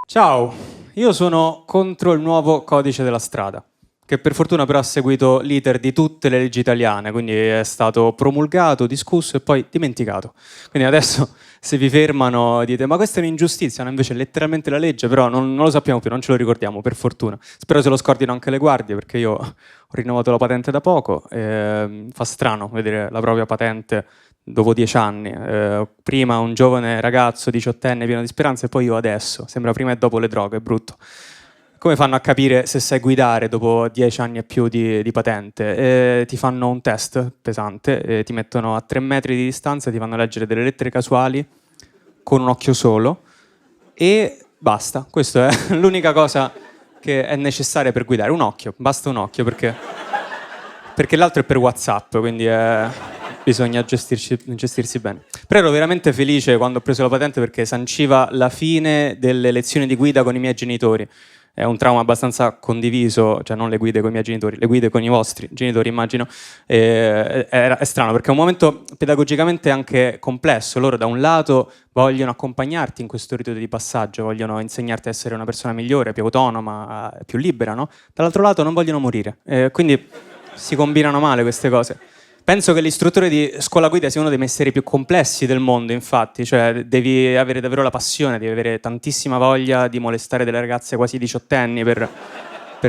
Ciao, io sono contro il nuovo codice della strada, che per fortuna però ha seguito l'iter di tutte le leggi italiane, quindi è stato promulgato, discusso e poi dimenticato. Quindi adesso se vi fermano dite ma questa è un'ingiustizia, no? Invece è letteralmente la legge, però non lo sappiamo più, non ce lo ricordiamo, per fortuna. Spero se lo scordino anche le guardie, perché io ho rinnovato la patente da poco e fa strano vedere la propria patente dopo 10 anni. Prima un giovane ragazzo, 18enne, pieno di speranze, e poi io adesso. Sembra prima e dopo le droghe, è brutto. Come fanno a capire se sai guidare dopo 10 anni e più di patente? Ti fanno un test pesante, ti mettono a 3 metri di distanza, ti fanno leggere delle lettere casuali con un occhio solo e basta. Questa è l'unica cosa che è necessaria per guidare. Un occhio, basta un occhio perché l'altro è per WhatsApp, quindi bisogna gestirsi bene. Però ero veramente felice quando ho preso la patente perché sanciva la fine delle lezioni di guida con i miei genitori. È un trauma abbastanza condiviso, cioè non le guide con i miei genitori, le guide con i vostri genitori, immagino. È strano perché è un momento pedagogicamente anche complesso. Loro da un lato vogliono accompagnarti in questo rito di passaggio, vogliono insegnarti a essere una persona migliore, più autonoma, più libera, no? Dall'altro lato non vogliono morire. Quindi si combinano male queste cose. Penso che l'istruttore di scuola guida sia uno dei mestieri più complessi del mondo, infatti, cioè devi avere davvero la passione, devi avere tantissima voglia di molestare delle ragazze quasi diciottenni per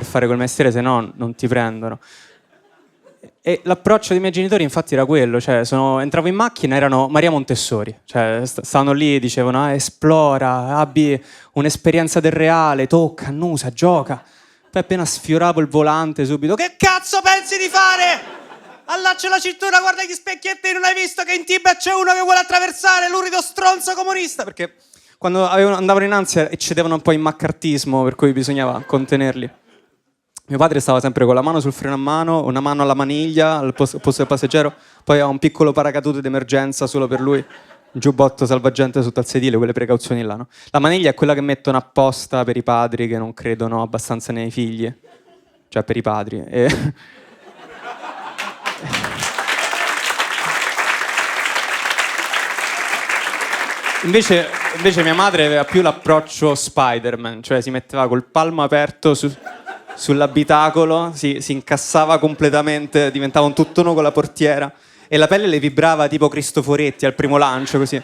fare quel mestiere, se no non ti prendono. E l'approccio dei miei genitori infatti era quello, cioè entravo in macchina, erano Maria Montessori, cioè stavano lì, dicevano esplora, abbi un'esperienza del reale, tocca, annusa, gioca. Poi appena sfioravo il volante subito, che cazzo pensi di fare? Allaccia la cintura, guarda gli specchietti, non hai visto che in Tibet c'è uno che vuole attraversare, l'urido stronzo comunista? Perché quando andavano in ansia eccedevano un po' in maccartismo, per cui bisognava contenerli. Mio padre stava sempre con la mano sul freno a mano, una mano alla maniglia, al posto del passeggero, poi ha un piccolo paracadute d'emergenza solo per lui, un giubbotto salvagente sotto al sedile, quelle precauzioni là, no? La maniglia è quella che mettono apposta per i padri che non credono abbastanza nei figli, cioè per i padri. Invece mia madre aveva più l'approccio Spider-Man, cioè si metteva col palmo aperto sull'abitacolo, si incassava completamente, diventava un tutt'uno con la portiera e la pelle le vibrava tipo Cristoforetti al primo lancio, così.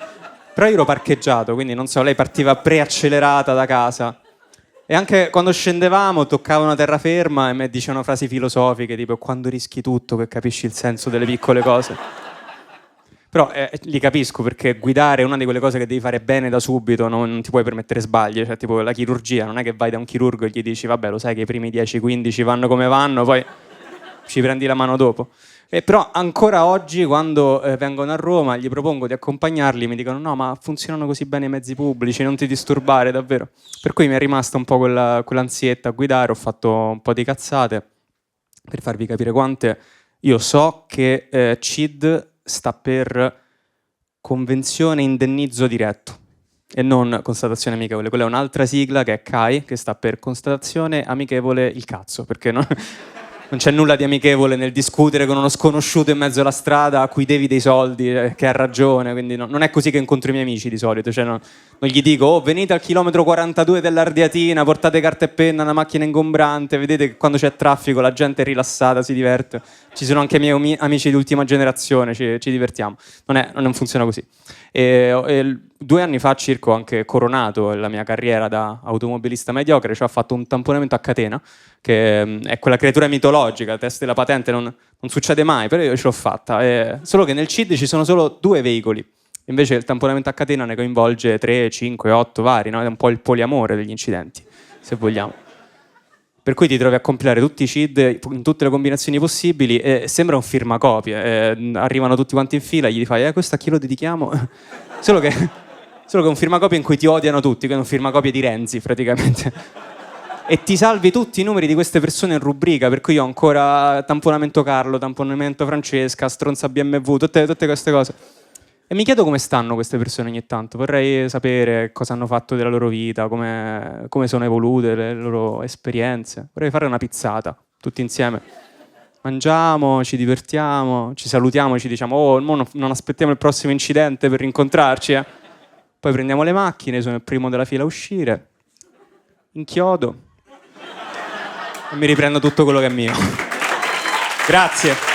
Però io ero parcheggiato, quindi non so, lei partiva preaccelerata da casa. E anche quando scendevamo toccava una terraferma e mi dicevano frasi filosofiche, tipo quando rischi tutto che capisci il senso delle piccole cose. Però li capisco perché guidare è una di quelle cose che devi fare bene da subito, non ti puoi permettere sbagli, cioè tipo la chirurgia, non è che vai da un chirurgo e gli dici vabbè lo sai che i primi 10-15 vanno come vanno, poi ci prendi la mano dopo. Però ancora oggi quando vengono a Roma gli propongo di accompagnarli, mi dicono no ma funzionano così bene i mezzi pubblici, non ti disturbare davvero. Per cui mi è rimasta un po' quell'ansietta a guidare, ho fatto un po' di cazzate per farvi capire quante. Io so che CID sta per Convenzione Indennizzo Diretto e non Constatazione Amichevole. Quella è un'altra sigla che è CAI, che sta per Constatazione Amichevole il cazzo, perché non c'è nulla di amichevole nel discutere con uno sconosciuto in mezzo alla strada a cui devi dei soldi, che ha ragione, quindi non è così che incontro i miei amici di solito, cioè non gli dico oh venite al chilometro 42 dell'Ardiatina, portate carta e penna, una macchina ingombrante, vedete che quando c'è traffico la gente è rilassata, si diverte, ci sono anche i miei amici di ultima generazione, ci divertiamo, non funziona così. 2 anni fa circa ho anche coronato la mia carriera da automobilista mediocre, cioè ho fatto un tamponamento a catena, che è quella creatura mitologica, test della patente non succede mai, però io ce l'ho fatta. Solo che nel CID ci sono solo 2 veicoli, invece il tamponamento a catena ne coinvolge 3, 5, 8 vari, no? È un po' il poliamore degli incidenti, se vogliamo. Per cui ti trovi a compilare tutti i CID in tutte le combinazioni possibili e sembra un firmacopie. Arrivano tutti quanti in fila, gli fai questo a chi lo dedichiamo? Solo che è un firmacopie in cui ti odiano tutti, che è un firmacopie di Renzi praticamente. E ti salvi tutti i numeri di queste persone in rubrica, per cui io ho ancora tamponamento Carlo, tamponamento Francesca, stronza BMW, tutte queste cose. E mi chiedo come stanno queste persone ogni tanto, vorrei sapere cosa hanno fatto della loro vita, come sono evolute le loro esperienze. Vorrei fare una pizzata, tutti insieme. mangiamo, ci divertiamo, ci salutiamo, ci diciamo oh, non aspettiamo il prossimo incidente per rincontrarci. Poi prendiamo le macchine, sono il primo della fila a uscire, inchiodo e mi riprendo tutto quello che è mio. Grazie.